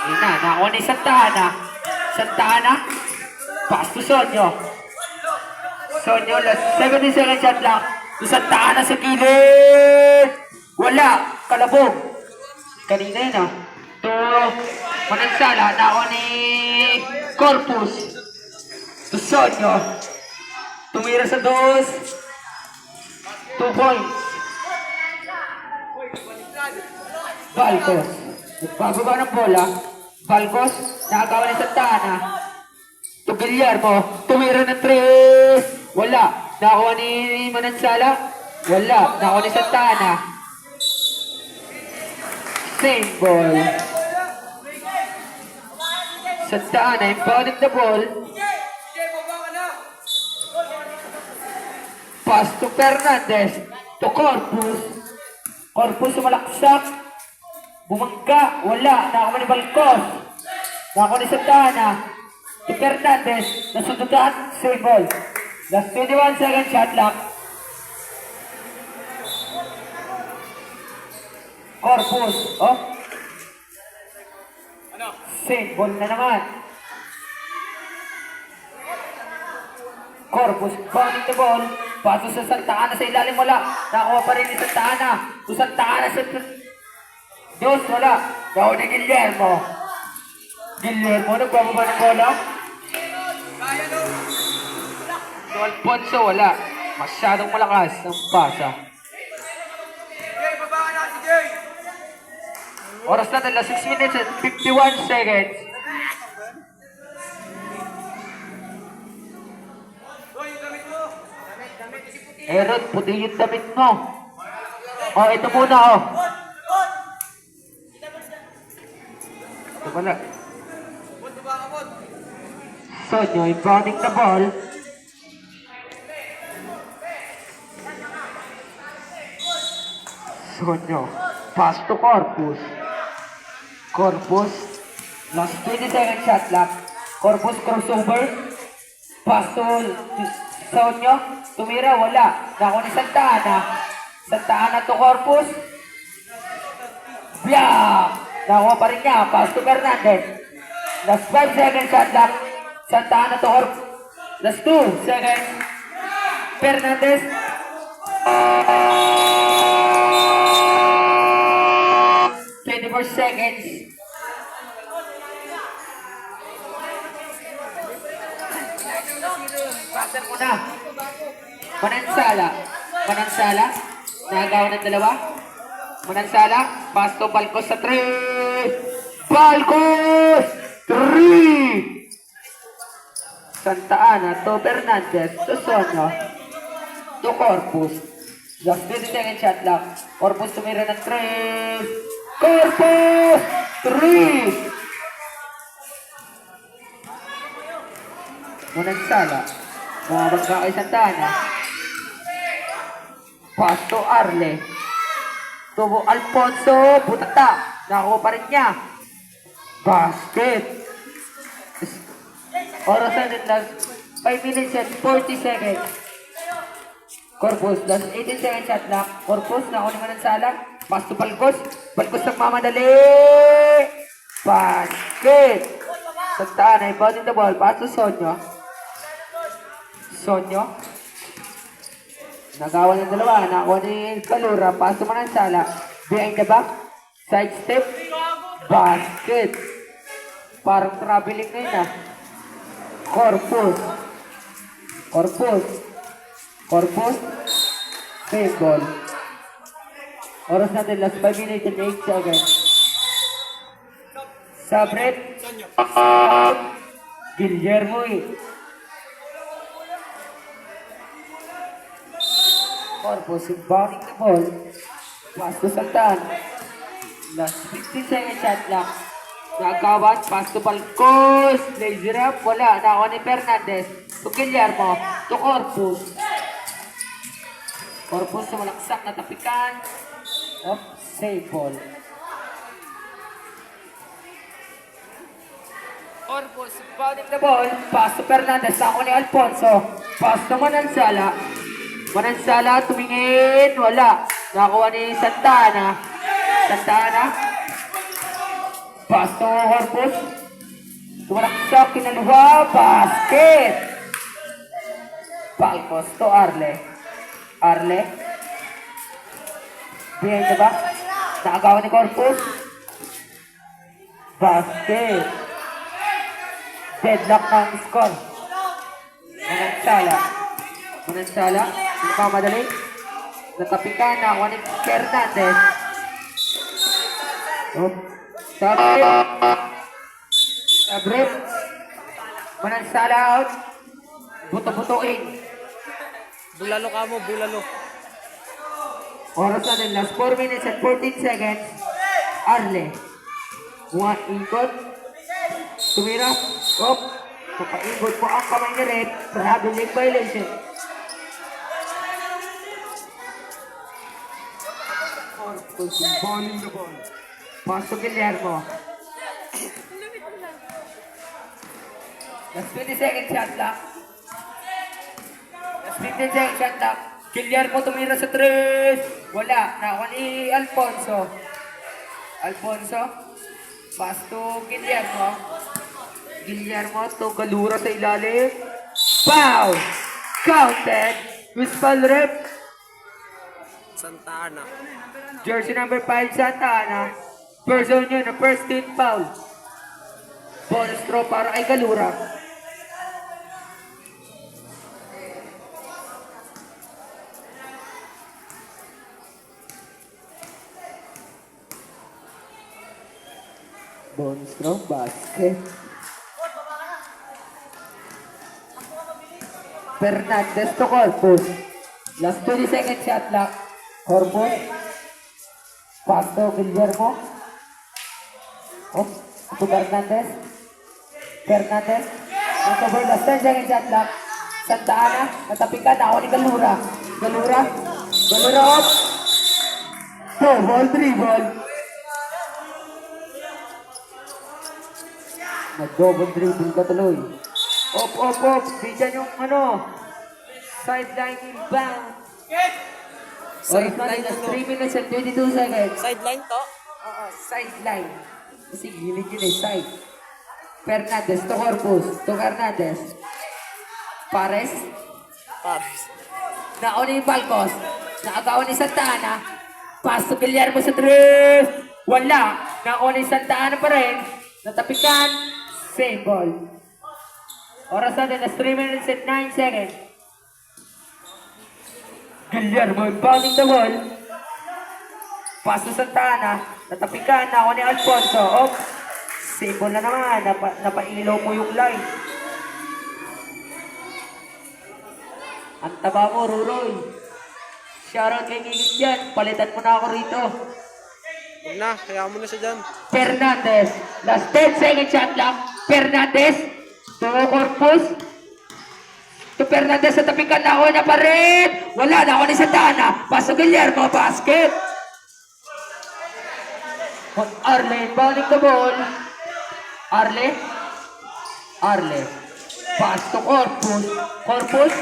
Yun na, nakuha ni Santana. Santana. Pass to Sonyo. Sonyo, last 70 seconds shot lang. To Santana sa gilid. Wala. Kalabog. Kanina yun ah. To Manansala. Nakuha ni Corpus. To Sonyo. Tumira sa dos. 2 points. Balcos. Nagbababa ng bola. Balcos. Nakagawa ni Santana. To Guillermo. Tumira ng 3. Wala. Nakuha ni Manansala. Wala. Nakuha ni Santana. Same ball. Santana impounding the ball. Pass to Fernandez. To Corpus. Corpus sumalaksak. Bumangga. Wala. Nakuha ni Balcos. Nakuha ni Santana. To Fernandez. Nasundutan. Same ball. Last 21 second shot clock. Corpus. Oh. Same ball na naman. Corpus bounding the ball. Paso sa Santana sa ilalim, wala. Nakuha pa rin ni Santana. To Santana sa Diyos, wala. Nakuha ni Guillermo. Guillermo, nagbababa ng bola. To Alfonso, wala. Masyadong malakas ang pasa. Oras natin, last 6 minutes and 51 seconds. Aaron, puti yung damit mo. Oh, ito muna, oh. Ito pala. Sonyo, inbounding the ball. Sonyo, pass to Corpus. Corpus, last 20 second shot clock. Corpus crossover. Pass to Sonyo. Tumira, wala. Nakuha ni Santana. Santana to Corpus. Biyak! Nakuha pa rin niya. Pass to Fernandez. Last 5 seconds shot clock. Santana to Corpus. Last 2 seconds. Fernandez. 24 seconds. Passer mo na. Manansala. Manansala. Nagawa ng dalawa. Manansala. Pass to Balcos sa 3. Balcos! 3! Santa Ana to Fernandez. To Sonyo. To Corpus. Just 20 second shot lang. Corpus tumira ng 3. Corpus! 3! Manansala. Mabagka kay Santa Ana. Pass to Arle. To Alfonso. Butata. Nakuha pa rin niya. Basket. Oras natin last 5 minutes and 40 seconds. Corpus. Last 18 seconds shot lang. Corpus. Nakuha ni Manansala. Pass to Balcos. Balcos nagmamadali. Basket. Santa Ana. Inbounding the ball. Pass to Sonyo. Sonyo. Nagawa ng dalawa. Nakuha ni Kalura. Pass to Manansala. Behind the back. Side step. Basket. Parang traveling na yun ah. Corpus. Corpus. Corpus. Save ball. Oras natin. Last 5 minutes and 8 seconds. Sabret. Guillermo eh. Corpus inbounding the ball. Pass to Santana. Last 15 seconds shot lang. Nagawan. Pass to Balcos. Lazy up. Wala. Nakuha ni Fernandez. To Guillermo. To Corpus. Corpus sumalaksak na tapikan. Up. Save ball. Corpus inbounding the ball. Pass to Fernandez. Nakuha ni Alfonso. Pass to Manansala. Manansala tumingin, wala. Nakuha ni Santana. Santana. Pass to Corpus. Tumalaksak, kinaluha, basket! Palcos to Arle. Arle. Behind the back. Nakagawa ni Corpus. Basket. Deadlock ng score. Manansala. Manansala. Hindi pa madali. Natapikan na ako ni Fernandez. Oh. Sabrip. Sabrip. Manansala out. Buto-butuin. Bulalo ka mo, bulalo. Oras na din. Last 4 minutes and 14 seconds. Arle. One ikot. Tumira. Op. Papaikot po ang kamay ni Red. Grabe league violation. Balling the ball. Pasok Guillermo. Last 20 seconds shot clock. Last 15 seconds shot clock. Guillermo tumira sa 3. Wala. Nakuha ni Alfonso. Alfonso. Pass to Guillermo. Guillermo to Galura sa ilalim. Foul! Counted. Whistle rep. Santa Ana. Jersey number 5, Santa Ana. Person yun, na first team foul. Bonus throw para kay Galura. Bonus throw, basket. Fernandez to Corpus. Last 20 seconds shot clock. Corpus. Pass to Guillermo. Oh, to Fernandez. Fernandez. Recover last 10 seconds shot clock. Santa Ana. Natapikan. Ako ni Galura. Galura. Galura off. Ball, dribble. Nag-double dribble ka tuloy. Op. Bigyan yung sideline inbound. Oras na rin, 3 minutes and 22 seconds. Sideline to? Oo, sideline. Kasi gilid yun side. Fernandez to Corpus. To Fernandez. Pares. Paris. Nauna yung Palcos. Nakagawa ni Santa Ana. Pass to Guillermo sa 3. Wala. Nauna yung Santa Ana pa rin. Natapikan. Same ball. Oras na din, 3 minutes and 9 seconds. Guillermo inbounding the ball. Pass to Santa Ana. Natapikan na ako ni Alfonso. Op. Same ball na naman. Napailaw mo yung line. Ang taba mo, Ruroy. Shoutout kay Gigit yan. Palitan mo na ako rito. Huwag na, kaya mo na siya dyan. Fernandez. Last 10 seconds shot lang. Fernandez. To Corpus. To Fernandez sa tapikan na ako na pa rin. Wala na ako ni Santana. Paso Guillermo. Basket. Arle inbounding the ball. Arle. Pass to Corpus. Corpus.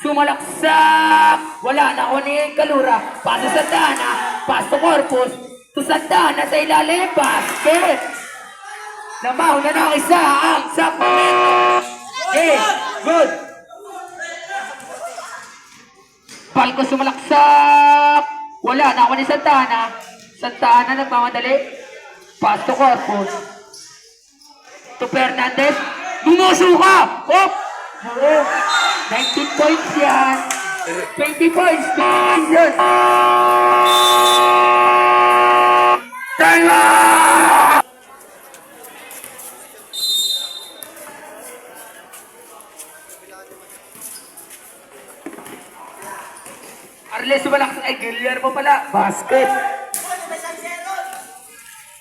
Sumalaksak. Wala na ako ni Galura. Paso Santana. Pass to Corpus. To Santana sa ilalim. Basket. Namaw na ng isa ang Sacramento. Good. Palco sumalaksak. Wala na ako ni Santana. Santana nagmamadali. Pass to Corpus. To Fernandez. Bumuso ka! Op! 19 points yan. 20 points. Jesus! Time out! Arles sumalaksak. Ay, Guillermo pala. Basket.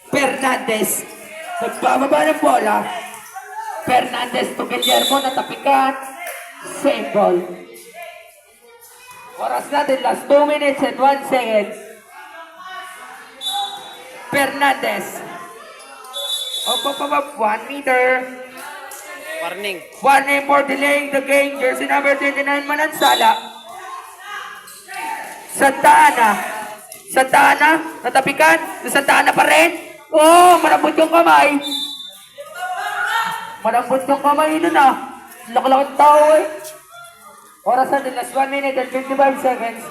Fernandez. Nagbababa ng bola. Fernandez to Guillermo. Natapikan. Same ball. Oras natin. Last 2 minutes and 1 second. Fernandez. Up. 1 meter. Warning. Warning for delaying the game. Jersey number 29, Manansala. Santa Ana. Natapikan. Santa Ana pa rin. Oh, malambot yung kamay. Malambot yung kamay nun ah. Laki-laki tao eh. Oras natin, last 1 minute and 55 seconds.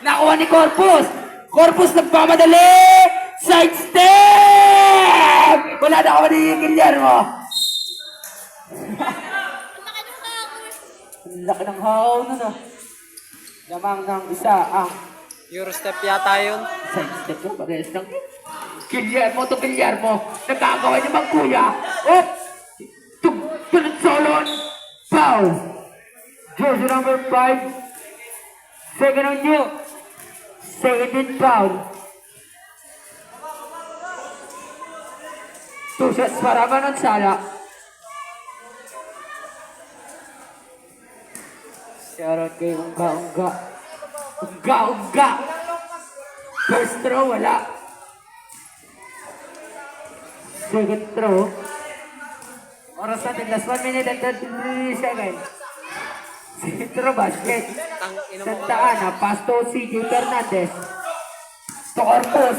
Nakuha ni Corpus. Corpus nagpamadali. Side step! Wala na ako manigil yan mo. Ang laki ng haw nun ah. Lamang ng isa ang Eurostep yata yun. side step mo. Parehas lang. Guillermo to Guillermo. Nagkagawa niya bang kuya? Oh! Tulad solon. Foul. Jersey number 5. Second on you. 17 foul. 2 shots para Manansala. Shoutout kay Unga. Unga. First throw, wala. Second throw. Oras natin, last 1 minute and 33 seconds. Second throw, basket. Santa Ana, pass to CJ Fernandez. To Corpus.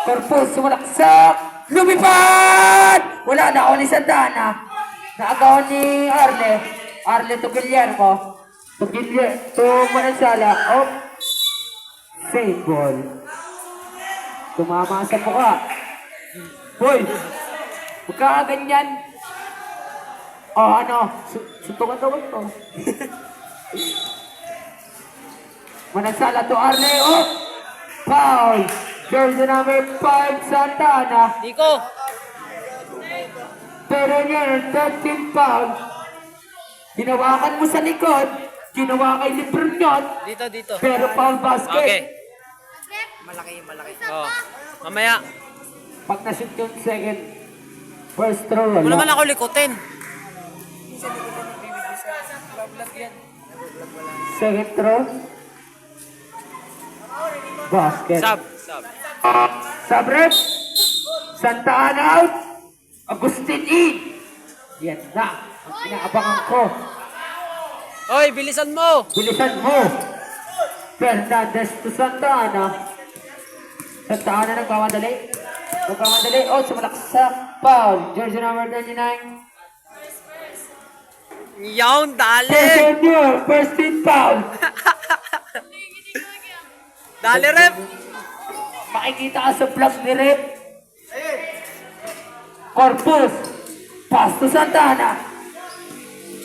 Corpus, sumalaksak. Lumipad! Wala na ako ni Santa Ana. Naagawan ni Arle. Arle to Guillermo. To Manansala. Oh. Save ball. Tumama sa mukha. Boy! Huwag ka ganyan. Oh, ano? Suntukan daw ito. Manansala to Arle. Oh! Foul! Jersey number 5, Santa Ana. Nico! Pero yun, 13 foul. Hinawakan mo sa likod. Ginawa kay Libronion. Dito. Pero foul basket. Okay. Malaki. Oh. Mamaya. Pag na-shoot yung second, first throw, Huwag wala. naman ako likutin. Second throw. Basket. Sub. Sabrep. Santa Ana out. Agustin in. Yan na. Ang inaabangan ko. Oy, bilisan mo! Bilisan mo. Fernandez to Santa Ana. Santa Ana nagmamadali. Oh, sumalaksak. Foul. Jersey number 99. Yawn, dali! First team foul. Dali, rep! Makikita ka sa vlog ni Rep. Corpus. Pass to Santa Ana.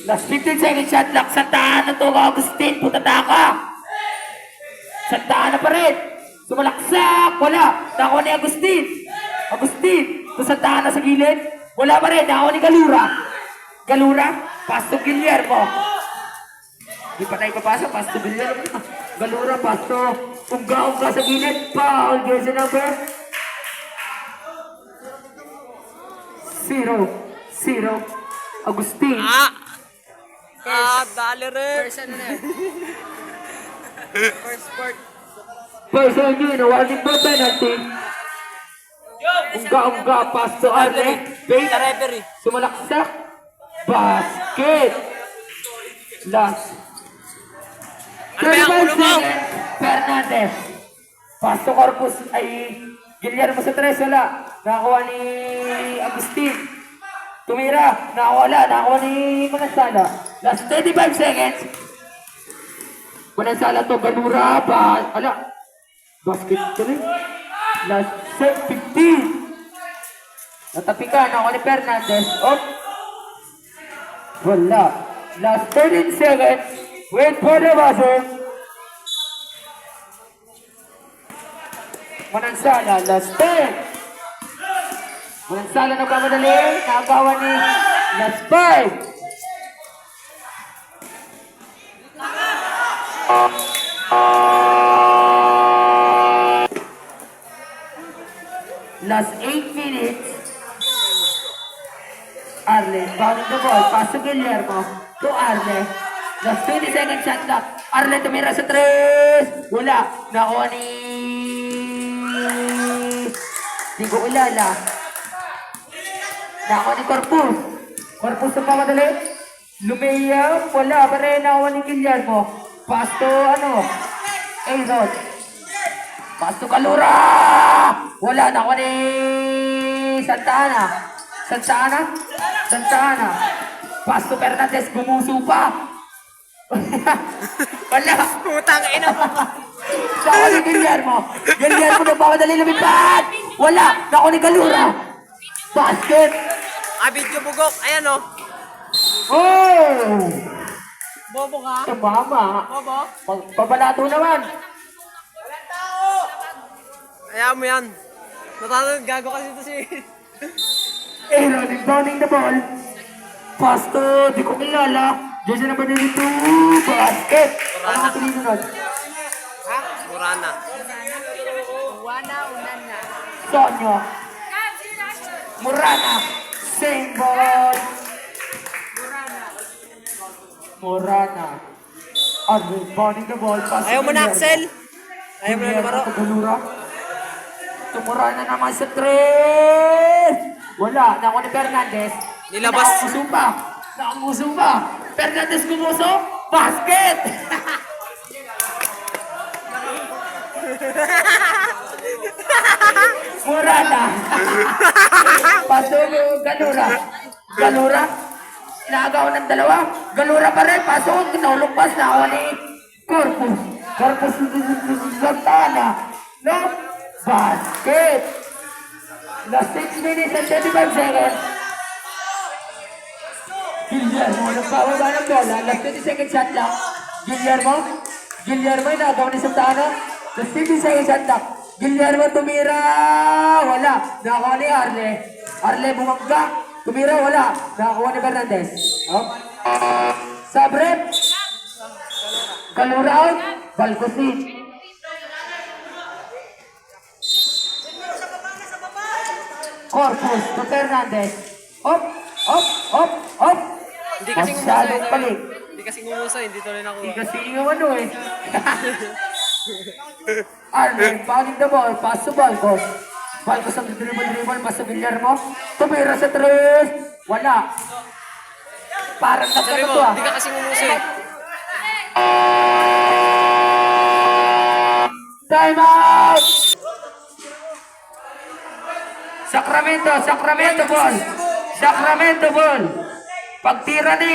Last 15 seconds shot clock. Santa Ana to Agustin. Putata ka. Santa Ana pa rin. Sumalaksak. Wala. Nakuha ni Agustin. To Santa Ana sa gilid. Wala pa rin. Nakuha ni Galura. Pass to Guillermo. Di pa tayo papasok. Pass to Guillermo. Galura. Pass to Unga sa gilid. Foul. Jersey number 0. Agustin. Dali, rep! First on yun. Warning for penalty. Unga. Pass to Arle. Bait. referee. Sumalaksak. Basket. Last. Ano ba yung ulo mo? Fernandez. Pass to Corpus. Ay, Guillermo sa tres. Wala. Nakakuha ni Agustin. Tumira. Nakakuha ni Manansala. Last 35 seconds. Manansala to. Galura. Basket to rin. Last 15. Natapi ka. Nakakuha ni Fernandez. Oh. Wala. Last 13 seconds. Wait for the buzzer. Manansala, last 10. Manansala nagkamadali. Nakagawa ni last 5. Last 8 minutes. Arle, bouncing the ball. Pass to Guillermo. To Arle. Last 20 seconds shot clock. Arle tumira sa 3. Wala. Nakuha ni... Di ko kilala. Nakuha ni Corpus. Corpus na pamadali. Lumiya. Wala pa rin. Nakuha ni Guillermo. Pass to Aaron. Pass to Kalura! Wala na ako ni Santana. Santana. Pass to Fernandez, gumuso pa. Wala. Putang ina mo. Nako ni Guillermo nagpapadali lumipad. Wala. Nako ni Kalura. Basket. Video bugok. Ayan oh. Oh! Bobo ka? Tumama. Bobo? Pabalato naman. Ayaw mo yan. Natatag gago kasi ito si... Aaron inbounding the ball. Pass to, di ko kilala. Diyan siya naman dito. Basket. Ano ang tulinunod? Ha? Murana. Sonyo. Murana. Same ball. Murana. Inbounding the ball. Pass to Ayaw mo na, Guillermo. Axel. Ayaw mo na lumaro. Kalura. Tumura na naman sa 3. Wala. Nako ni Fernandez. Nilabas. Nakamuso pa. Fernandez gumuso. Basket! Murana. Paso Galura. Naagaw ng dalawa. Galura pa rin. Paso. Naulugpas na ako ni Corpus Santana. No? Basket. Last 6 minutes and 35 seconds. Guillermo, nagpababa ng bola. Last 20 seconds shot lang. Guillermo yung nagawa ni Santana. Last 50 seconds shot lang. Guillermo tumira. Wala. Nakakuha ni Arle. Arle bumangga. Tumira, wala. Nakakuha ni Fernandez. Oh. Sabrep. Kalura out. Balcosin. Corpus to Fernandez. Up. Hindi kasi ngumuso Masyadong eh. balik. Hindi kasi ngumuso eh. Hindi tuloy Hindi nakuha. kasi yung ano eh. Arlen, fouling the ball. Pass to Balcos. Balcos ang dribble. Pass to Guillermo. Tumira sa 3. Wala. Parang Sabi nagkato mo, to ah. hindi ka kasi ngumuso eh. Time out! Sacramento ball. Pagtira ni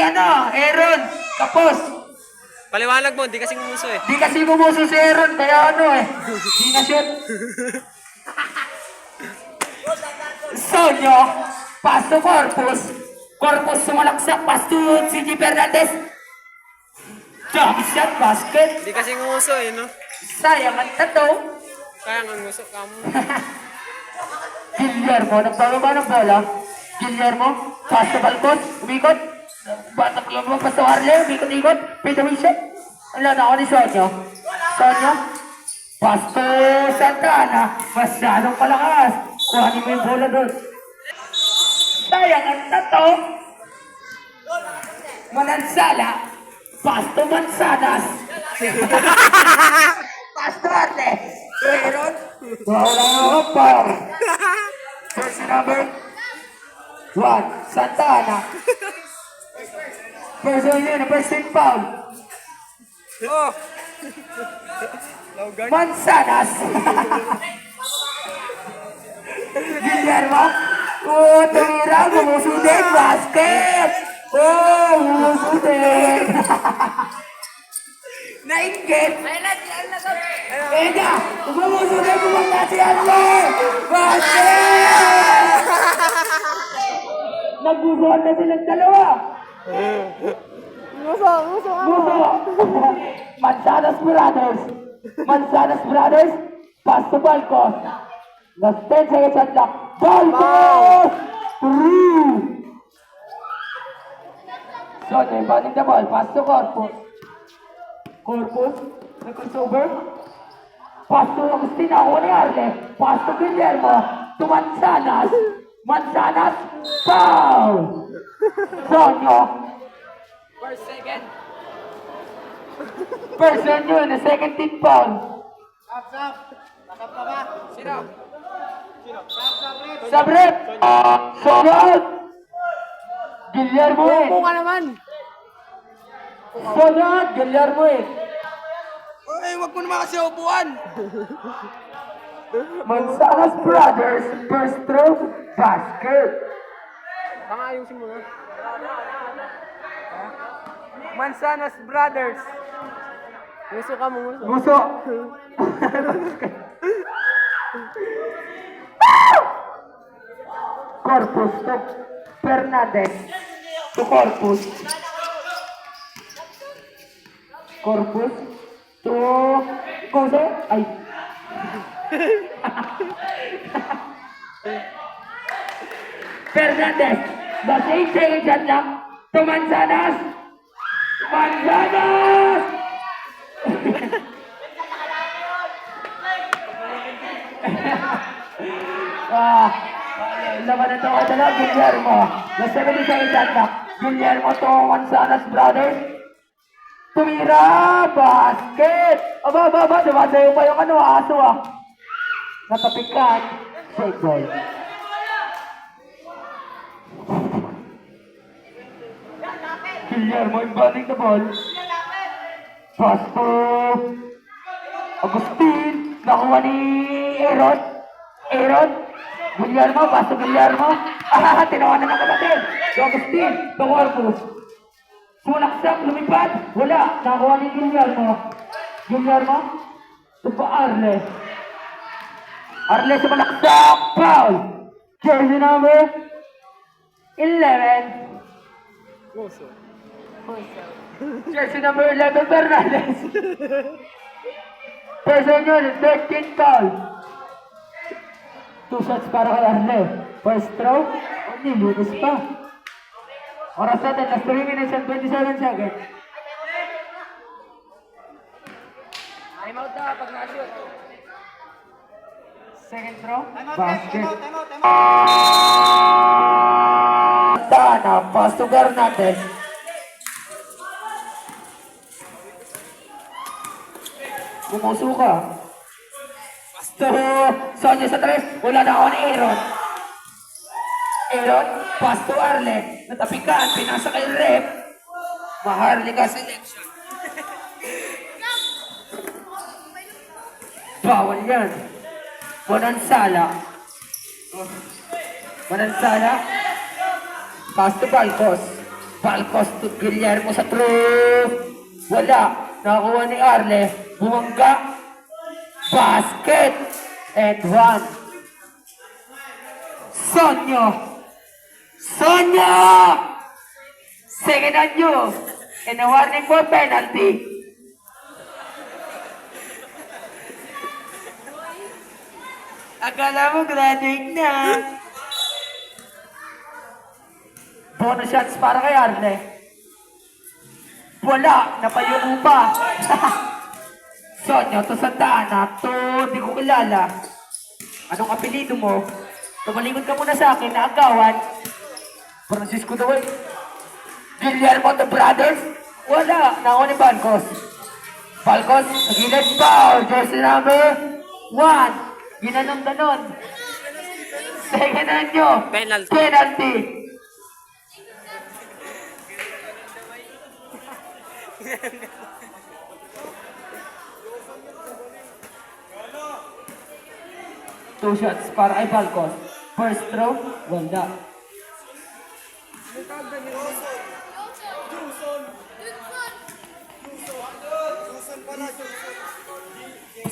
Aaron, kapos. Paliwanag mo, hindi kasi ngumuso eh. Di kasi gumuso si Aaron, kaya di na shoot. Sonyo, pass to Corpus. Corpus sumalaksak, pass to CG Fernandez. Jump shot, basket. Hindi kasi ngumuso eh, no? Sayang ang tato. Kaya nga nguso ka mo. Guillermo, nagpababa ng bola. Guillermo, pass to Balcon, umikot. Batak lang mo, pass to Arle, umikot-ikot. Pitawin shot. Wala na ako ni Sonyo. Pass to Santana. Masyadong palakas. Kuhanin mo yung bola doon. Sayang ang tato. Manansala. Pass to Mansanas. Pass to Arle. Aaron. Wala ako pa. First number 1, Santana. First team foul. Oh! Mansanas. Guillermo. Tumira. Gumuso din. Basket. Gumuso din. Nainggit. Eda. Gumuso din. Gumangga si Arle. Basket. Nagbubuhan na silang dalawa. Muso. Mansanas Brothers. Pass to Balcos. Last 10 seconds shot clock. Balcos! 3! So, they're batting the ball. Pass to Corpus. Crossover. Pass to Agustina. Ako ni Arle. Pass to Guillermo. To Mansanas. Foul! Sonyo. First Sonyo in the second team foul. Sabrep. Sonyo. Guillermo in. Buka naman! Sonyo. Guillermo in. Ay, wag mo naman kasi upuan. Mansanas Brothers, first throw, basket. Tanga, ayusin mo na. Mansanas Brothers. Gusto ka mo, gusto. Muso. Corpus to Fernandez. To Corpus. Corpus. To Kose. Ay. Fernandez. The same second shot lang. To Manzanas. Manzanas! Laban na ito ka dala, Guillermo. The 70 second shot lang. Guillermo to Manzanas Brothers. Tumira! Basket! Aba, dumasayo pa yung aso ah. Natapikan. Save ball. Guillermo inbounding the ball. Pass to Agustin. Nakuha ni Aaron. Guillermo, pass to Guillermo. Tinawanan ng kapatid. To Agustin. To Corpus. Sulaksak, lumipad. Wala. Nakuha ni Guillermo. To Arle. Arle sa malaksak. Foul. Jersey number 11. Gusto. Jersey number 11, Fernandez. Personal, 13 foul. 2 shots para kay Arle. First throw, nilinis pa. Oras natin, last 3 minutes and 27 seconds. Time out na pag na-shoot. Second throw, Time basket. out. Tana, pass to Fernandez. Bumuso ka. Pasto, Sonia sa tres. Wala na ako ni Aaron. Pass to Arle. Natapikan, pinasa kay Rep. Maharlika selection. Bawal yan. Manansala. Pass to Balcos. Balcos to Guillermo sa throw. Wala. Nakakuha ni Arle. Bumangga. Basket. And 1. Sonia! Second on you. And a warning for penalty. Akala mo graduate na. Bonus shots para kay Arle. Wala, napayuko pa. Sonia, to Santana, to di ko kilala. Anong apelido mo? Tumalingon ka muna sa akin na agawan. Francisco daw eh. Guillermo the Brothers? Wala, nakuha ni Balcos. Balcos, nagilid foul. Jersey number 1. Ginanong ganon. Second on nyo. Penalty. Two shots para kay Balcos. First throw, wala.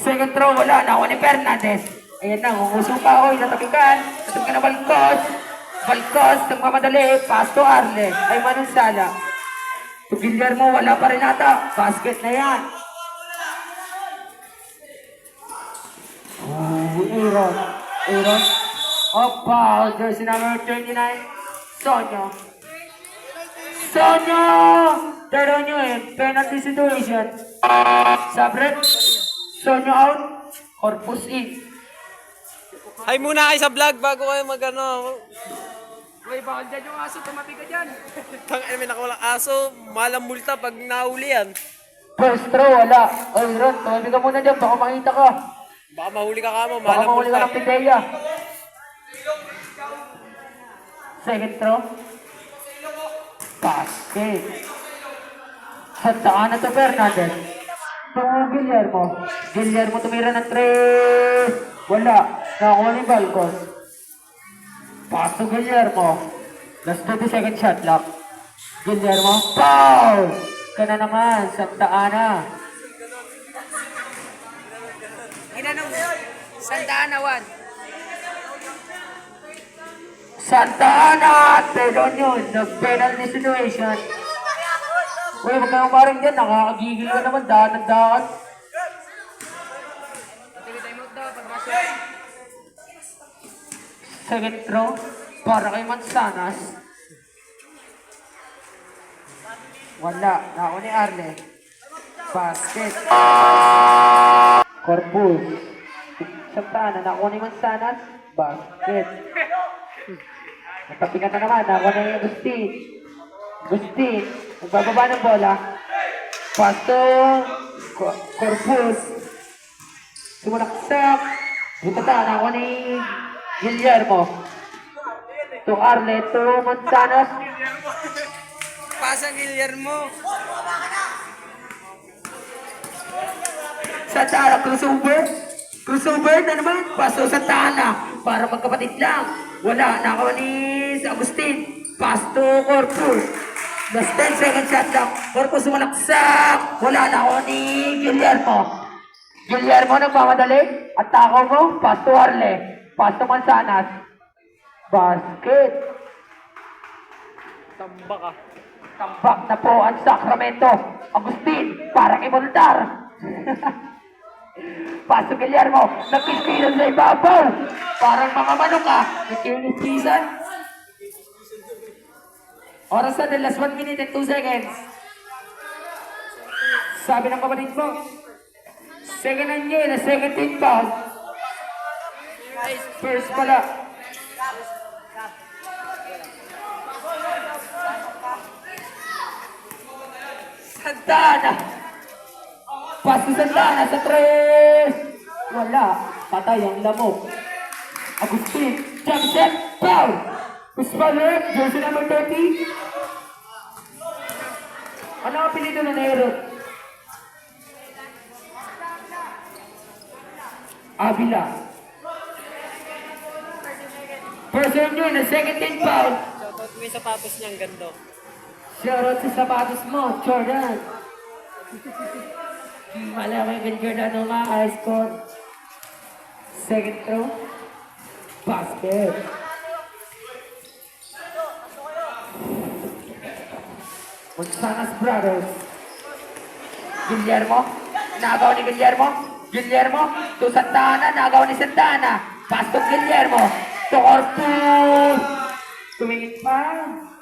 Second throw, wala. Nakuha ni Fernandez. Ayan na, umuso pa. Oy, natapikan. Natapikan na Balcos. Balcos, nagmamadali. Pass to Arle. Ay, Manansala. To Guillermo, wala pa rin ata. Basket na yan. Aaron. Opa, jersey number 29. Sonia! Third on you eh. Penalty situation. Sabret. Sonia out. Corpus in. Hi muna kayo sa vlog bago kayo mag-ano. Uy, bawal dyan yung aso, tumabi ka dyan. May nakawalang aso, malang multa pag nahuli yan. First throw, wala. Oy, Ron, tumabi ka muna dyan. Baka makita ka. Baka mahuli ka kamo, Baka malang mahuli ka multa. ng pideya. Second throw. Basket. Handaan na to Fernandez. to Guillermo. Guillermo tumira ng 3. Wala. Nakakuha ni Balcos. Pass to Guillermo. Last 30-second shot clock. Guillermo. Foul! Ka na naman. Santa Ana. Ginanong Santa Ana 1. Santa Ana! Telon yun. Nag-penalty situation. Uy, huwag kang maring dyan. Nakakagigil ka naman. Daan ng daan. Time out daw pag masok. Second throw. Para kay Mansanas. Wala. Nako ni Arle. Basket. Corpus. Santa Ana. Nako ni Mansanas. Basket. Natapikan na naman. Nako ni Agustin. Agustin. Nagbababa ng bola. Pasto. Corpus. Sumalaksak. Butata. Nako ni Guillermo. To Arle. To Mansanas. Pasa Guillermo. Santa Ana. Crossover. Crossover na naman. Paso Santa Ana. Para magkapatid lang. Wala. Nakawa ni Agustin. Pass to Corpus. Last 10 seconds shot lang. Corpus sumalaksak. Wala. Nakawa ni Guillermo. Guillermo nagmamadali. At takaw mo. Pass to Arle. Pass to Mansanas. Basket. Tamba ka. Tambak na po ang Sacramento. Agustin. Para kay Montar. Paso Guillermo, nagkispisan sa ibabaw. Parang mga manok ka. Nagkispisan. Oras na din, last 1 minute and 2 seconds. Sabi ng kapatid mo, second and yun, na second team foul. First pala. Santana. Paso Santana sa 3. Wala. Patay ang lamok. Agustin. Jump set. Foul. Puspaler. Jersey number 30. Ano ang pinito na Nero? Avila. Person yun. Na second team foul. Shoutout mo yung sapatos niyang gando. Shoutout sa sapatos mo. Jordan. Malaki kay Jordan ang maka-score. Second throw. Basket. Mansanas Brothers. Guillermo. Nagaw ni Guillermo. Guillermo. To Santana. Nagaw ni Santana. Pass to Guillermo. To Corpus. Tumingin pa.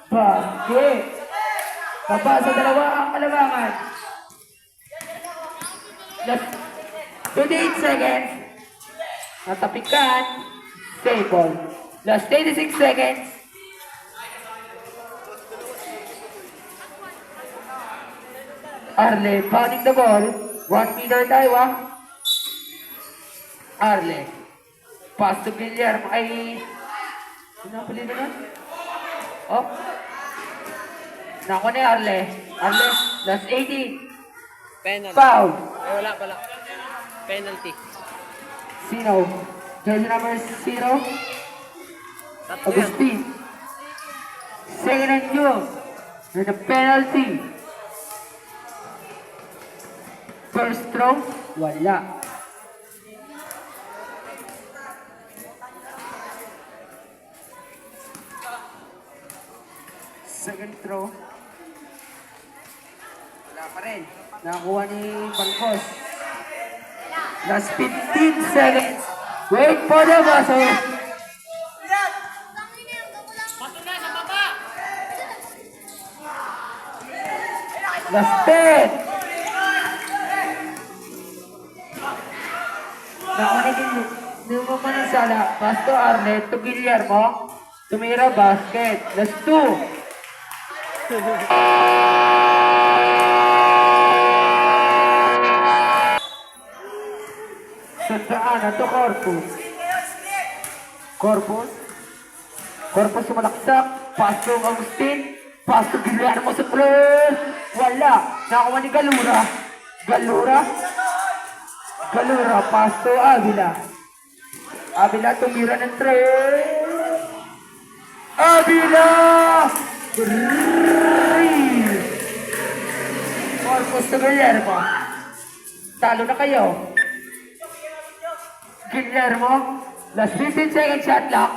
Basket. Baba sa dalawa ang kalabangan. Just 28 seconds. Natapikan. Save ball. Last 86 seconds. Arle pounding the ball. 1 meter tayo ah. Arle. Pass to Guillermo. Ay. Sino ang pali na? Oh. Nako ni Arle. Arle. Last 80. Penalty. Foul. Ay, wala pala. Penalty. Sino? Jersey number 0. Tatlo yan. Agustin. Second and you. There's a penalty. First throw. Wala. Second throw. Wala pa rin. Nakakuha ni Balcos. Last 15 seconds. Wait for the buzzer. Last 10. Nakakuha ni Sala. Pass to Arlet. To Guillermo. Tumira basket. Last 2. Santa Ana to Corpus. Corpus. Corpus sumalaksak. Pass to Agustin. Pass to Guillermo sa press. Wala. Nakakuha ni Galura. Galura. Galura, pass to Avila. Avila tumira ng 3. Avila! 3! Corpus to Guillermo. Talo na kayo. Guillermo, last 15 second shot clock.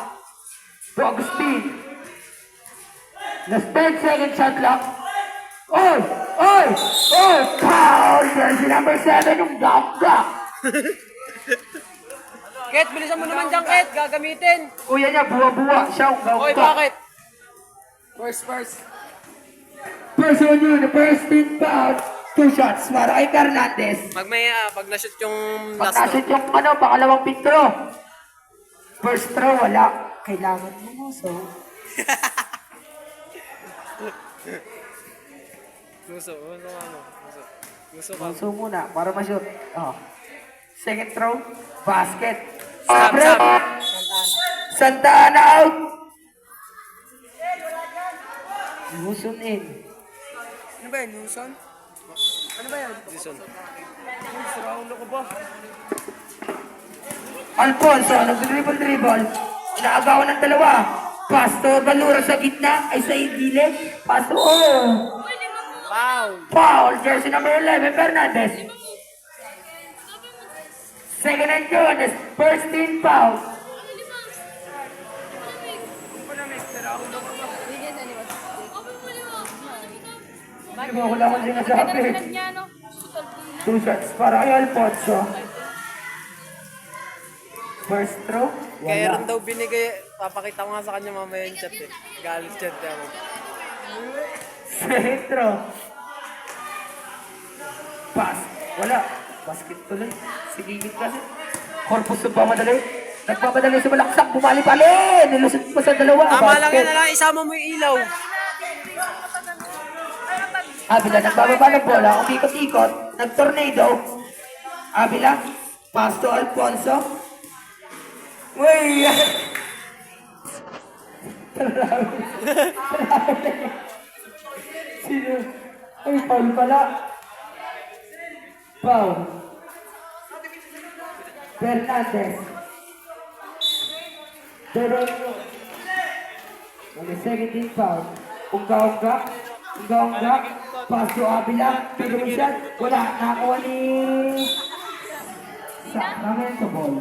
To Agustin. Last 10 second shot clock. Oy! Oy! Oy! Foul! Jersey number 7 yung gagga. Ket, bilisan mo naman dyan, Ket. Gagamitin. Kuya niya, buwa-buwa. Siya yung gagga. Oy, bakit? First. First on yun, the first team foul. 2 shots para kay Fernandez. Pag may, pag na-shoot yung Pag last nasit yung pangalawang pin throw. First throw, wala. Kailangan mo mo, so. Gusto ka. So muna, para ma-shoot. Oh. Second throw, basket. Stop, Abre. stop. Santana out. Luson in. Ano ba yan, Newson? Ano ba yan? Season. Raulo ko ba? Alfonso, nag-dribble. Inaagawan ng dalawa. Pasto, Balura sa gitna. Ay, sa gilid. Pasto, oh. Wow. Foul, jersey number 11, Fernandez. Second and Jonas, first team foul. Hindi mo, wala akong sinasabi. 2 shots para kay Alfonso. First throw, Kaya wala. rin daw binigay, papakita ko nga sa kanya mamaya yung chat eh. Galit chat eh ako. Second throw. Pass, wala. Basket tuloy. Sigigit kasi. Corpus nagpamadali. Nagpamadali sa malaksak, bumali-bali. Nilusot pa sa dalawa. Tama lang Basket. yan na lang, isama mo yung ilaw. Avila nagbababa ng bola, umikot-ikot, nag-tornado. Avila, pass to Alfonso. Uy! Sino? Ay, foul pala. Foul. Fernandez. Deronio. May second team foul. Ungga-ungga. Pass to Avila. Bigyan shot. Wala. Nakakuha ni Sacramento ball.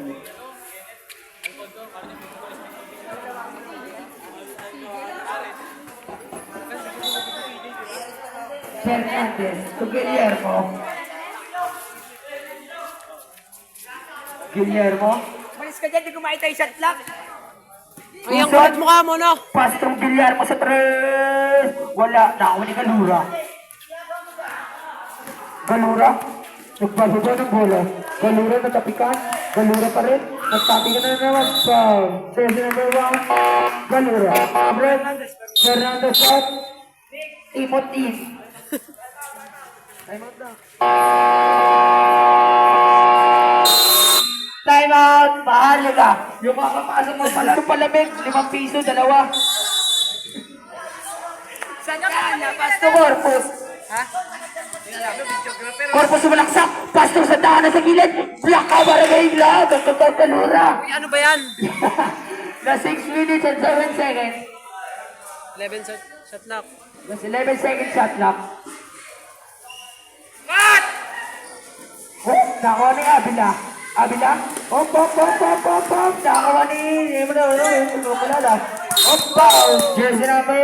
Fernandez to Guillermo. Malis ka dyan, di kumakita yung shot clock. Ay, ang kulit mukha mo, no? Pass to Guillermo sa 3. Wala. Nakakuha ni Galura. Nagbababa ng bola. Galura natapikan. Galura pa rin. Nagtapikan na naman. Foul. Jersey number 1. Galura. Fernandez out. Imot in. Time out. Mahal ka. Yung makakapasok mo pala. Yung palamig. 5 piso, 2. Saan ka? Pass to Corpus. Ha? Corpus sumalaksak. Pass to sa daanan sa gilid. Black cover again lang. Gagkakal Galura. Uy, ano ba yan? The 6 minutes and 7 seconds. 11 shot knock. That's 11 second shot clock. Cut! Oh, nakuha ni Avila. Avila. Op. Nakuha ni... foul. Jersey number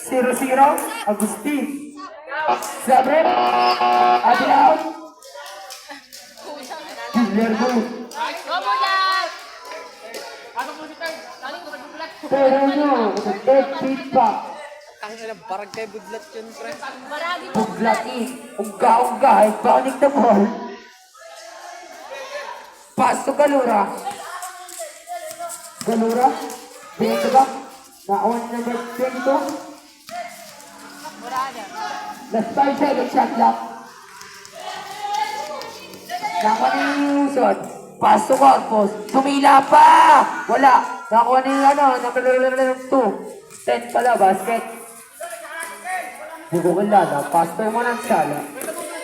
00. Agustin. Sabre. Avila out. Guillermo. Pero nyo, dead feet pa. Ang ina, barag kay budlat yun, pre. Puglaki, ungga-ungga, ay panik na ball. Pass to Galura. Bento ba? Nakuha ni number 22. Last 5 seconds shot clock. Nakuha ni Yuson. Pass to Corpus. Tumila pa! Wala. Nakuha ni number 2. 10 pala, basket. Bugukala na, pastor mo ng sala.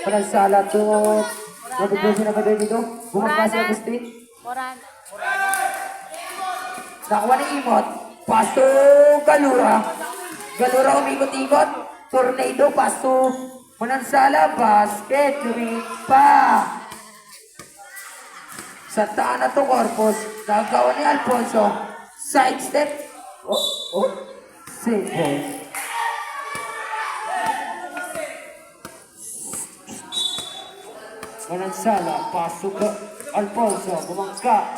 Walang sala to. Nabigyan na ba dito? Bumangka si Agustin. Moran. Nakuha ni Imot. Paso Galura. Galura umikot-ikot. Tornado. Paso. Manansala. Basket. Lumipa. Santa Ana to Corpus. Nagawa ni Alfonso. Side step. Oh. Simple. Manansala. Paso Alfonso. Bumangka.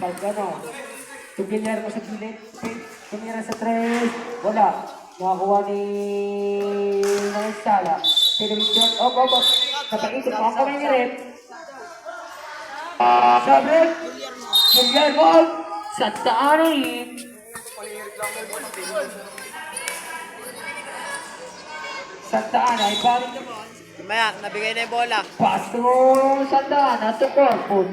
Pagano. Tugilyar mo sa gilid. Tumira sa tres. Wala. Nakakuha ni Manansala. Pinabigyan. Op. Napaikot mo. Ang kamay ni Rep. Sabi. Guillermo. Santa Ana rin. Santa Ana. Ibalik naman. Maya, nabigay na yung bola. Pasto Santa Ana to Corpus.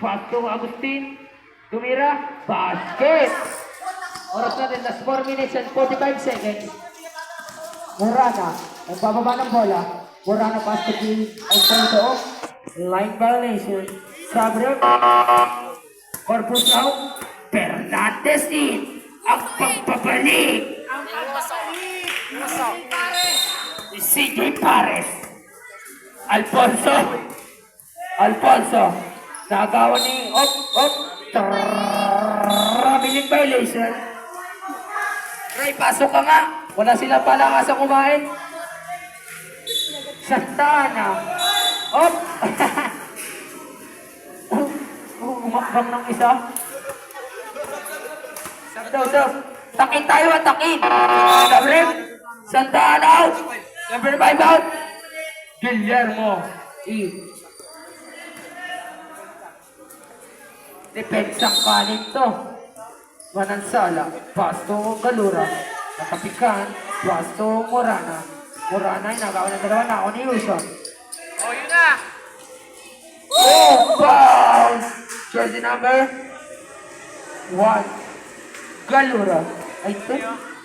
Pasto Agustin. Tumira. Basket. Oras natin, last 4 minutes and 45 seconds. Morana. Nagbababa ng bola. Morana pass to Alfonso. Line violation. Sabrek. Corpus out. Fernandez in. Ang pagpapalik. CJ Pares. Alfonso. Nagawa ni Traveling violation. Ray, pasok ka nga. Wala sila pala sa kumain. Santa Ana. Umakbang ng isa. Daw. Takin tayo, takin. Gabriel. Santa Ana out. Number 5 out. Guillermo. Depensang kanin to. Manansala. Pasto Galura. Nakapikan. Pasto Morana. Morana ay nagawa ng dalawa na ako ni Wilson. Yun na! Foul! Jersey number 1. Galura. Ay, 10.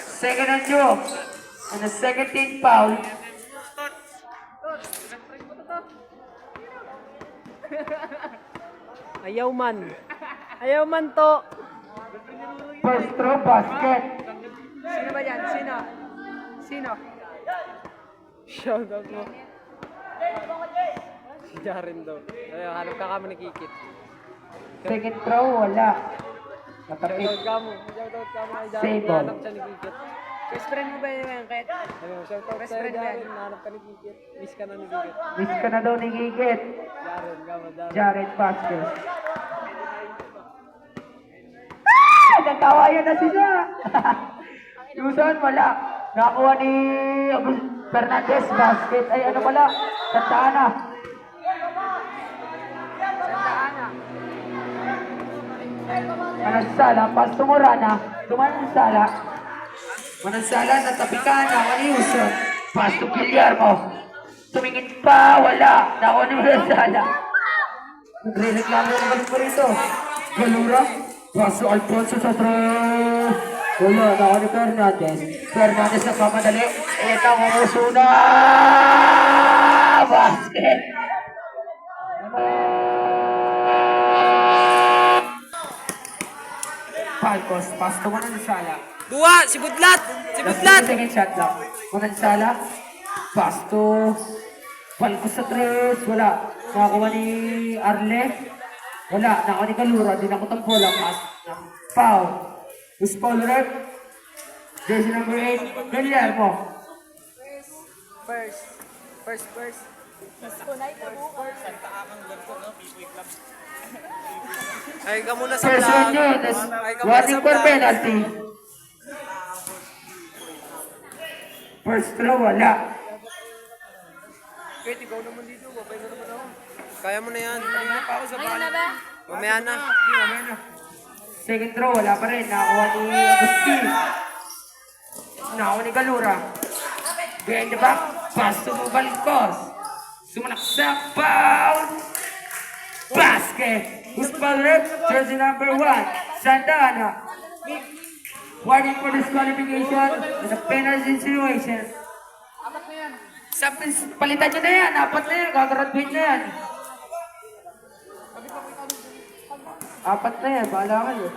Second and 2. And the second team foul. Ayaw man to. First throw basket. Sino ba yan? Sino? Shout out mo. Si Jaren daw. Ayaw, hanap ka kami nakikit. Second throw, wala. Natapit. Shoutout ka mo kay Jaren. Sable. Hanap siya ni Kikit. Best friend mo ba yung Ket? Ayun, shoutout Best sa'yo friend mo yan. Jaren. Hanap ka ni Kikit. Miss ka na ni Kikit. Miss ka na daw ni Gigit. Jaren, Jaren. Jared Vasquez. Nagkawayan na sila. Yuson, wala. Nakuha ni Fernandez basket. Ay, ano pala? Santa Ana. Manansala, pas tumurana. Manansala. Manansala, natapikan. Nakuha ni Yuson. Pas to Guillermo. Tumingin pa, wala. Nakuha ni Manansala. Nagre-reklamo yung balik mo rito. Galura. Paso Alfonso sa tres. Wala, nakuha ni Fernandez. Fernandez na pamadali. Ito ang umusuna. Basket. Falcos, pasto Manansala. Buwa! Si Budlat! Second shot lang. Manansala. Pasto. Falcos sa tres. Wala. Nakakuha ni Arle. Wala. Nakakuha ni Galura. Di nakutang bola. Foul. Who's foul rep? Jersey number 8. Guillermo. First. Ay ka muna sa First one vlog. yun. Warning for penalty. First throw. Wala. Ket, ikaw naman dito. Babay na naman ako. Kaya mo na yan. Ayun na ba? Mamaya na. Second throw, wala pa rin. Nakakuha ni Agustin. Nakakuha ni Galura. Behind the back. Pass to Balikos. Sumalaksak. Foul! Basket! Who's foul red? Jersey number 1. Santa Ana. Warning for disqualification in a penalty situation. Palitan nyo na yan. Apat na yan. Gagraduate na yan. Apat na yan. Bahala kayo.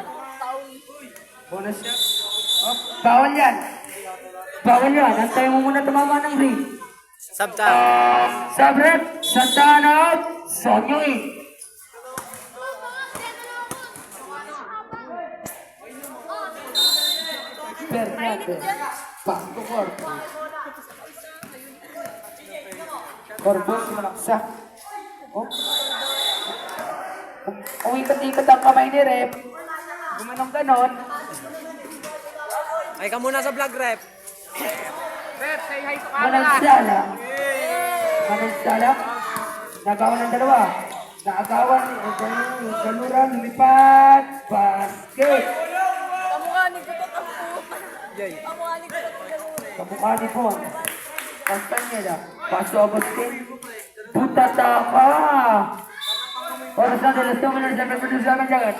Bonus yan. Oh, bawal yan. Bawal yan. Antayin mo muna tumama ng ring. Sabta. Sabrep, Santana out. Sonyo in. Bernate. Pasto Corpus. Corpus, malaksa. Oh. Umikat-ikat ang kamay ni Rep. Gumanong ganon. Ay ka muna sa vlog, rep. Manansala. Manansala. Nagawan ng dalawa. Naagawan ni Galura, lumipat. Basket. Kamukha ni Gutot ang puta. Yay. Kamukha ni Gutot ang Galura. Kamukha ni Pon. Castañeda. Paso Agustin. Putata ka. Oras na de las 2 minutos de reproducción jagat.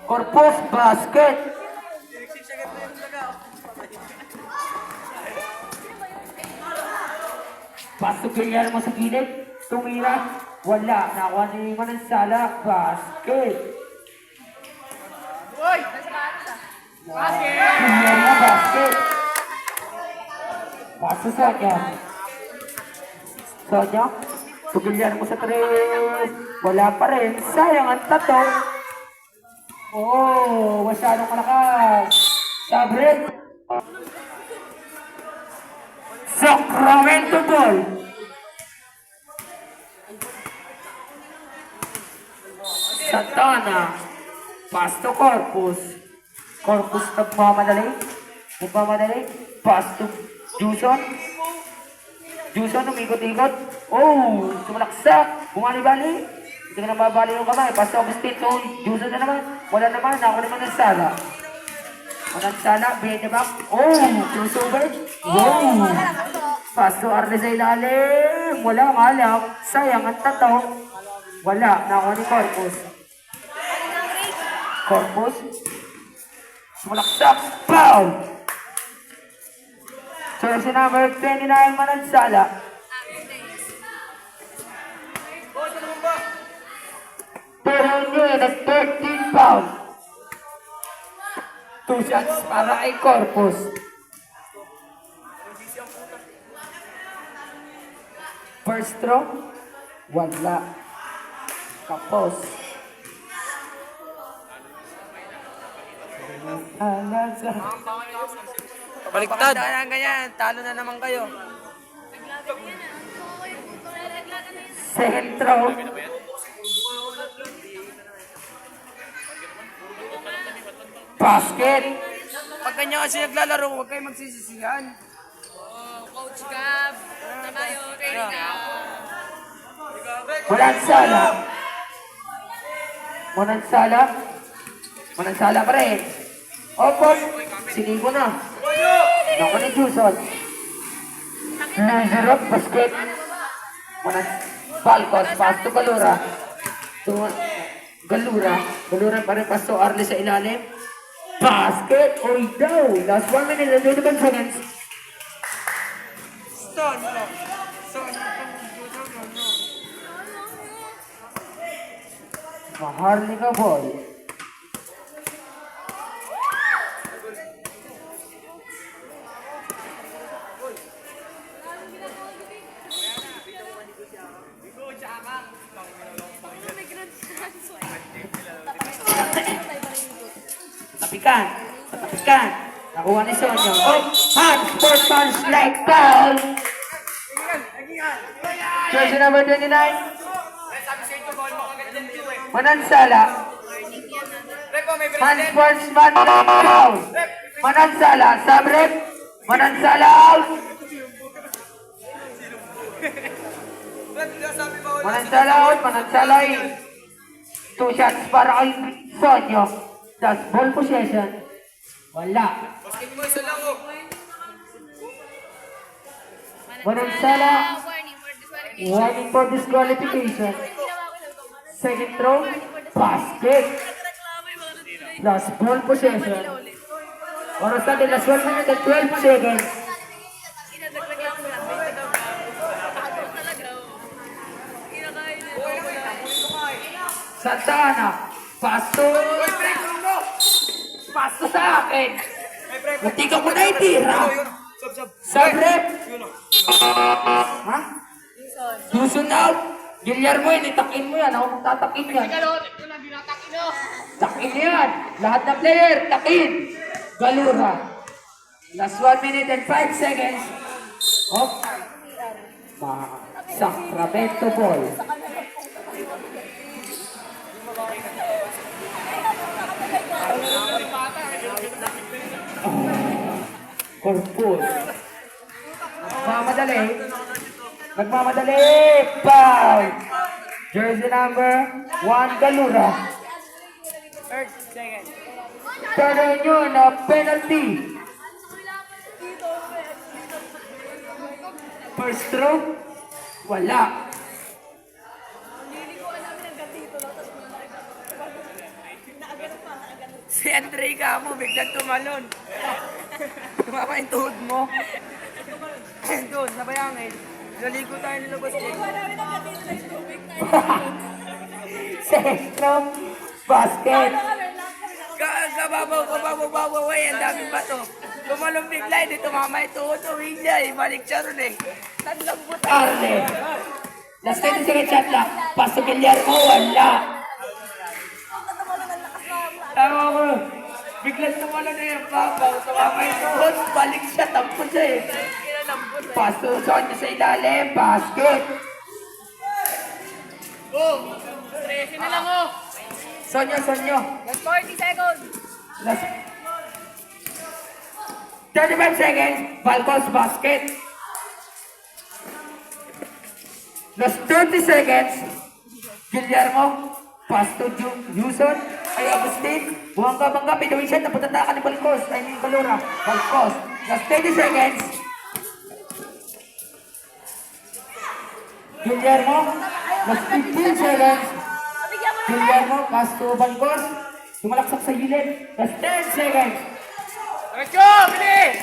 Corpus basket. Pasok Guillermo sa gilid. Tumira. Wala. Nakuha ni Manansala. Basket. Guillermo basket. Paso Sonya. Sonya. So Guillermo sa 3. Wala pa rin. Sayang ang tato. Oh, masyadong malakas. Sabret. Sacramento ball. Santana. Pass to Corpus. Corpus nagmamadali. Nagmamadali. Pass to Juson. Juson umikot-ikot. Oh, sumalaksak. Bumali-bali. Hindi ka na mabali yung kamay. Pass to Agustin. So, Juson na naman. Wala naman. Ako naman ng sala. Manansala, behind the back. Oh, crossover. Wow. Pass to Arle sa ilalim. Wala ang alak. Sayang ang tato. Wala. Nakuha ni Corpus. Corpus. Sumalaksak. Foul. Jersey number 29, Manansala. Pero hindi, nag-13 foul. 2 shots para kay Corpus. First throw, wala. Kapos. Alaga. Baliktad. Ganyan, talo na naman kayo. Second throw. Basket. Pag ganyan kasi naglalaro, huwag kayo magsisisihan. Coach Gab. Tama yun. Training ka. Manansala. Manansala. Manansala pa rin. Opo. Sinigo na. Naku ni Juson. Lazarov, basket. Falcons, pass to Galura. To Galura. Galura pa rin, pass to Arle sa ilalim. Basket. Oy daw. Last 1 minute and 21 seconds. Stone. Maharlika ball. Tapikan. Tapikan. Nakuha ni Sonya. Oh, hot sport punch like foul. Jersey number 29. Manansala. Hand sportsman foul. Manansala. Sabrep. Manansala out. Manansala out. Manansala in. 2 shots para kay Sonyo. That's ball possession. Wala. Manansala. Warning for disqualification. Second throw, basket. Last ball possession. Oras natin, last 1 minute and 12 seconds. Santana, pasto. Pasto sa akin. Buti ka mo na itira. Sabrep. Ha? Susun out. Guillermo, initakin mo yan. Ako magtatakin yan. Takin yan. Lahat na player, takin. Galura. Last 1 minute and 5 seconds. Hop. Sacramento ball. Corpus. Nagmamadali. Nagmamadali. Foul. Jersey number 1, Galura. Third, second. Pero nyo na penalty. First throw. Wala. Si Enrica mo, biglang tumalon. Tumama yung tuhod mo. Doon, nabayangin. Naligo tayo nilabas ko. Second throw. Basket. Kababaw, ang daming bato. Tumalong bigla, hindi tumama yung tuhod. Uwing niya, ibalik siya ron eh. Tandang buta. Arne. Last 20 seconds shot lang. Paso Guillermo. Wala. Tama ko. Biglang tumalon na yung babaw. Tumama yung tuhod. Balik siya, tampo siya eh. Paso Sonyo sa ilalim. Basket. Na lang oh. Sonyo. Last 40 seconds. Last 35 seconds. Balcos basket. Last 30 seconds. Guillermo. Pass to Yuson. Ay Agustin. Buwangga-bangga. Pinuwi siya. Napatatakan ni Balcos. Ay ni Galura. Balcos. Last 30 seconds. Guillermo. Last 15 seconds. Guillermo. Pass to Balcos. Tumalaksak sa gilid. Last 10 seconds. Diretso, bilis!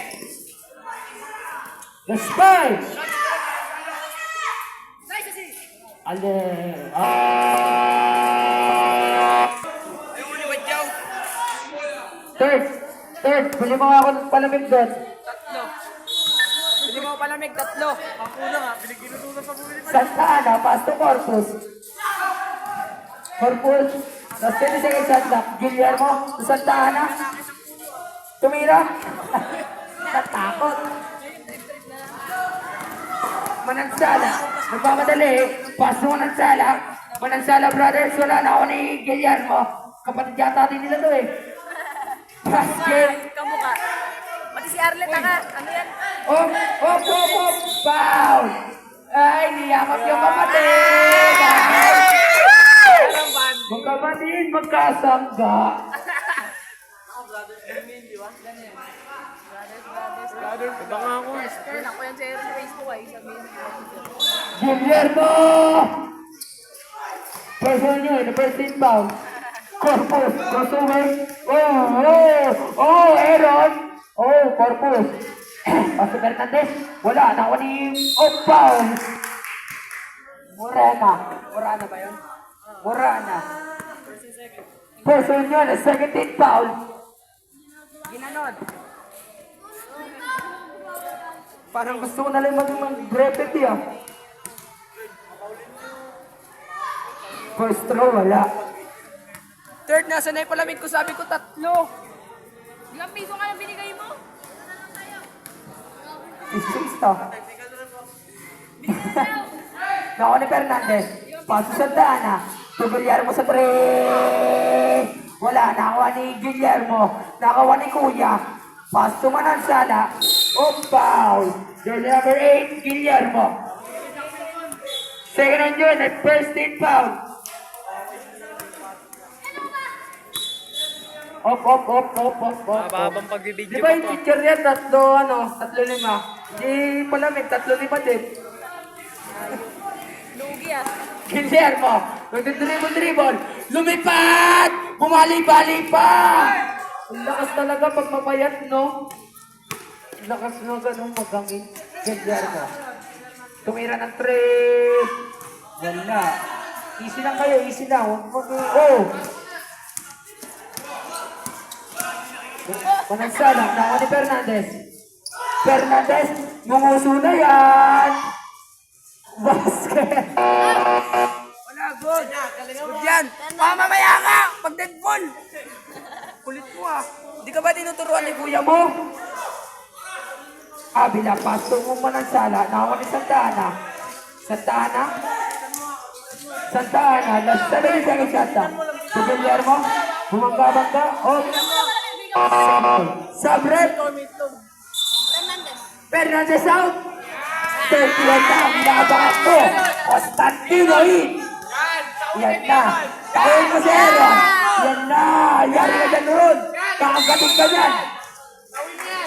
Last 5. Nice assist. Ale. Ayaw mo ni Badyaw. Third. Bili mo nga ako ng palamig doon. Tatlo. Bili mo palamig, tatlo. Pangkulang ha, piniginutunan sa bumili pa. Santa Ana, pass to Corpus. Corpus. Last 20 seconds shot clock. Guillermo to Santa Ana. Tumira. Natakot. Manansala. Nagmamadali. Pass mo Manansala. Manansala brothers. Wala na ako ni Guillermo. Kapatid yata din nila to eh. Basket. Kamukha. Pati si Arlet ka. Ano yan? Op. Foul. Ay, niyakap yung kapatid. Magkapatid, magkasangga. Iba nga ako. Yan ako yan sa Facebook ay. Sabihin. Guillermo! Person nyo, the first inbound. Corpus, crossover. Aaron. Corpus. Pastor Fernandez. Wala, nakuha ni foul. Morana ba yun? Morana. Person nyo, the second foul. Ginanod. Parang gusto ko na lang mag-brevity ah. First throw, wala. Third, nasa na yung palamig ko, sabi ko tatlo. Ilang piso nga lang binigay mo? Isista. Nakuha ni Fernandez. Paso sa Dana. Guillermo sa 3. Wala. Nakuha ni Guillermo. Nakuha ni Kuya. Paso Manansala. Foul. Jersey number 8, Guillermo. Second on yun at first in foul. Op. Habang pagbibidyo Di ba pa yung pa. teacher yan, 3-5? Di pala may 3-5 din. Lugi ah. Guillermo, Nagdidribble-dribble. Lumipad! Bumali-bali pa! Ang lakas talaga pag mapayat, no? Ang lakas na ganun magangin. Ganyan mo. Tumira ng 3. Wala. Easy lang kayo, easy lang. Huwag mo oh! Managsalang, nako ni Fernandez. Fernandez, mumuso na yan! Basket! Wala, good! Good yan! Mamamaya ka! Pag dead ball! Kulit mo ah! Di ka ba tinuturuan ni kuya mo? Abila, pasto mo Manansala. Nako ni Santana. Santana? Santana, last 7 seconds shot lang. Si Guillermo, bumangga-bangga. Oh! Sabrek! Fernandez out! 31 na, binabangat ko! Constantino in! Yan na! Kaya mo si Aaron! Yan na! Yari ka dyan, Ron! Kakagating ka dyan!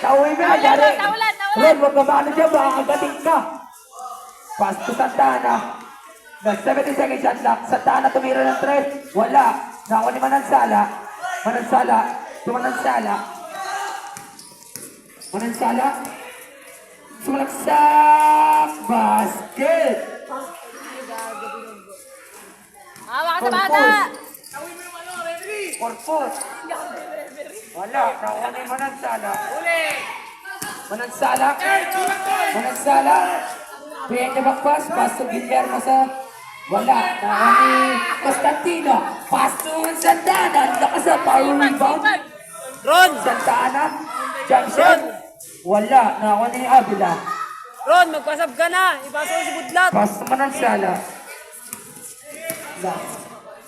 Tawin mo yan, yari! Ron, huwag ka maano dyan, baka kagating ka! Pass to Santana. Last 70 seconds shot lang. Santana tumira ng 3. Wala. Nako ni Manansala. Manansala. Manansala. Manansala. Sumalagsak. Basket. Hawa ka sa bata! Corpus. Wala. Nako ni Manansala. Manansala. Manansala. Behind the back pass. Pass to Guillermo sa wala. Nako ni Constantino. Pass to Santana. Lakas sa power rebound. Ron! Santana. Jump shot. Wala. Nako ni Avila. Ron, magpasab ka na! Ipasa mo si Budlat! Pass to Manansala.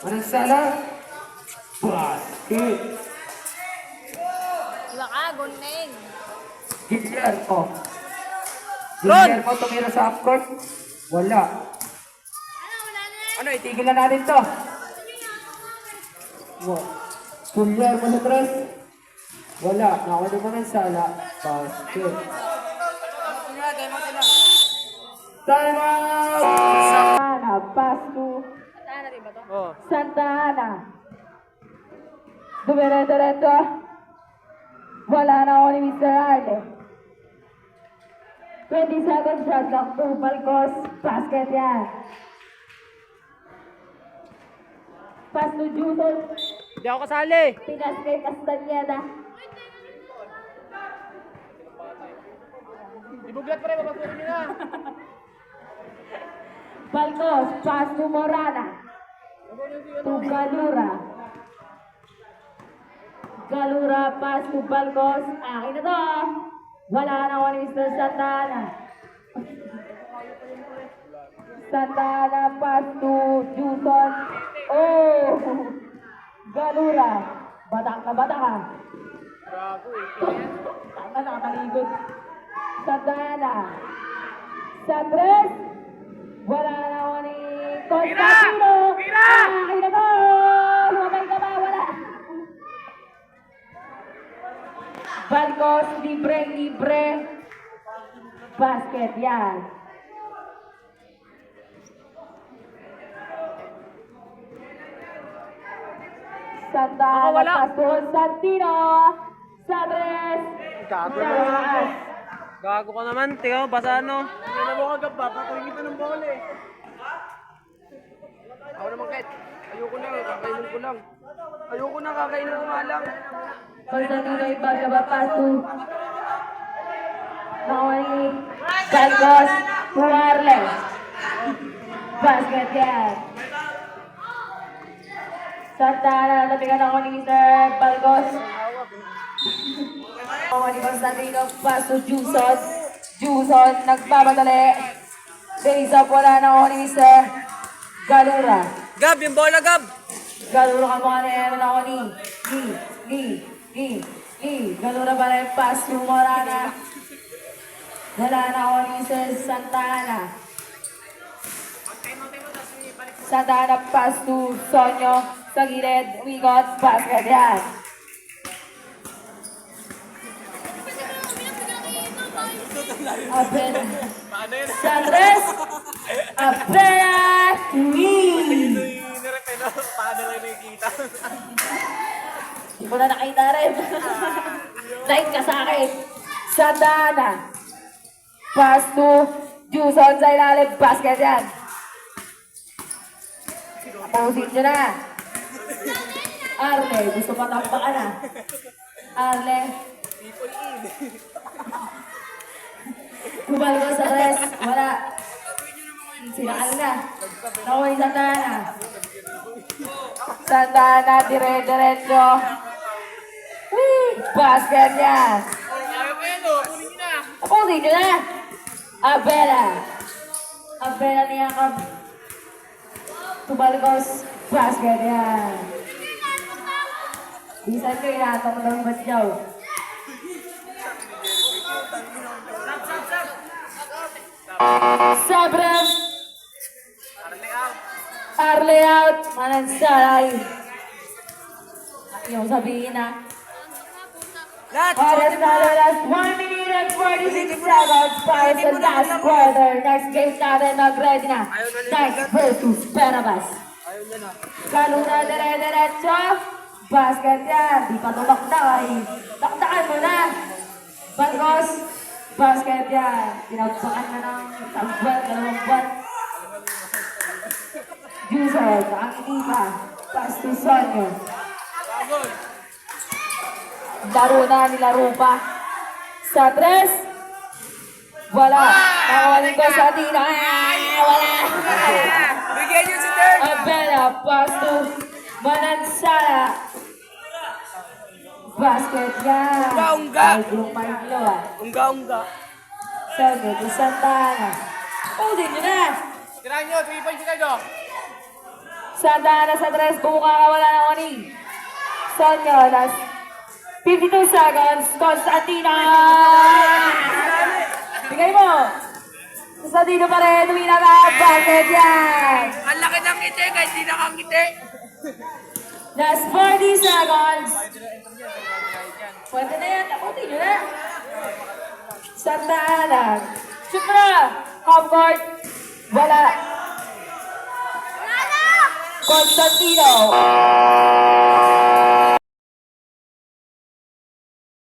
Manansala. Basket. Iba ka, guneng. Guillermo. Ron! Guillermo tumira sa half-court. Wala. Ano, itigil na natin to. Guillermo sa tres. Wala. Nakawala mo ng sala. Basket. Time out! Santana. Pass to Saan na rin ba to? Oh. Santana. Dumire-diretso. Wala na ako ni Mr. Arle. 20 seconds shot lang. Balcos. Basket yan. Pass to Juson. Hindi ako kasali! Pinas kay Castañeda. Ibuglat pa rin, mapasurin nyo na! Balcos. Pass to Morana. To Galura. Galura. Pass to Balcos. Akin na to. Wala na ako ni Mr. Santana. Santana pass to Juson. Oh! Galura. Batak ka, batak ka. Tama na kataligod. Santana. Sa tres. Wala na ako ni Constantino. Akin na to. Humabay ka ba? Wala. Balcos, libre. Basket, yan. Santana, Wala. pass to Constantino. Sa tres. Gago Taas. Gago ka naman, tiyo, basa ano? Hindi na mo kagab ba? Pakuhin kita ng bola eh. Ako naman, Ket. Ayoko na, kakainin ko lang. Ayoko na, kakainin ko nga lang. Constantino, ibagaba, pass to Naoni, Balcos, Juarez. Basket yan. Santana, natigan ako ni Mr. Balcos. Ako ni Constantino, pass to Juson. Juson, nagbabatali. Base up, wala na ako ni Mr. Galura. Gab, yung bola, Gab! Galura ka mga na ako ni Galura pa rin, pass to Morana. Wala na ako ni Mr. Santana. Santana, pass to Sonyo. Sa gilid, umikot, basket yan. Abel. Sa tres. Abel. Paano lang nakikita? Hindi ko na nakita rin. Like ka sa akin. Santana. Pass to Juson sa ilalim. Basket yan. Posin nyo na. Arle, gusto patakpakan na. Arle. Kumalgo sa rest. Wala. Sinakal na. Nakuha yung Santana. Santana, dire-diretso. Basket yan. Ayaw mo yan, oh. Kunin nyo na. Posin nyo na. Abela. Abela niya kap. Tumalgos. Basket yan. Bisan ko inatong ng Badyaw. Sabram. Arle out. Manansalay. Yung sabihin na. Oras na last 1 minute and 46 seconds para sa last quarter. Next game natin mag-ready na. Next versus Perabas. Kaluna dire-diretso. Basket yan. Di pa tumakdak ay. Takdakan mo na. Bagos. Basket yan. Tinagpakan na ng isang buwan, 2 buwan. Juicer, ang iba. Pass to Sonyo. Laro na, nilaro pa. Sa 3. Wala. Nakawaling ko sa Tina. Wala. Bigyan nyo si Dirk. Abela, pass to Manansala. Basket yan. Ungga-ungga. Ay, grumayo ah. Ungga-ungga. Sabi, di Santana. Pusin nyo na. Tirahan nyo, 3 points kayo. Santana sa 3, kung kakawala ng oni. Sonyo, last 52 seconds. Constantina! Bigay mo. Constantino pa rin. Tumina ka. Basket yan. Ang laki ng ngiti, kahit di nakangiti. Last 40 seconds. Pwede na yan. Taputin nyo na. Santana. Shoot mo na. Half court. Wala. Constantino.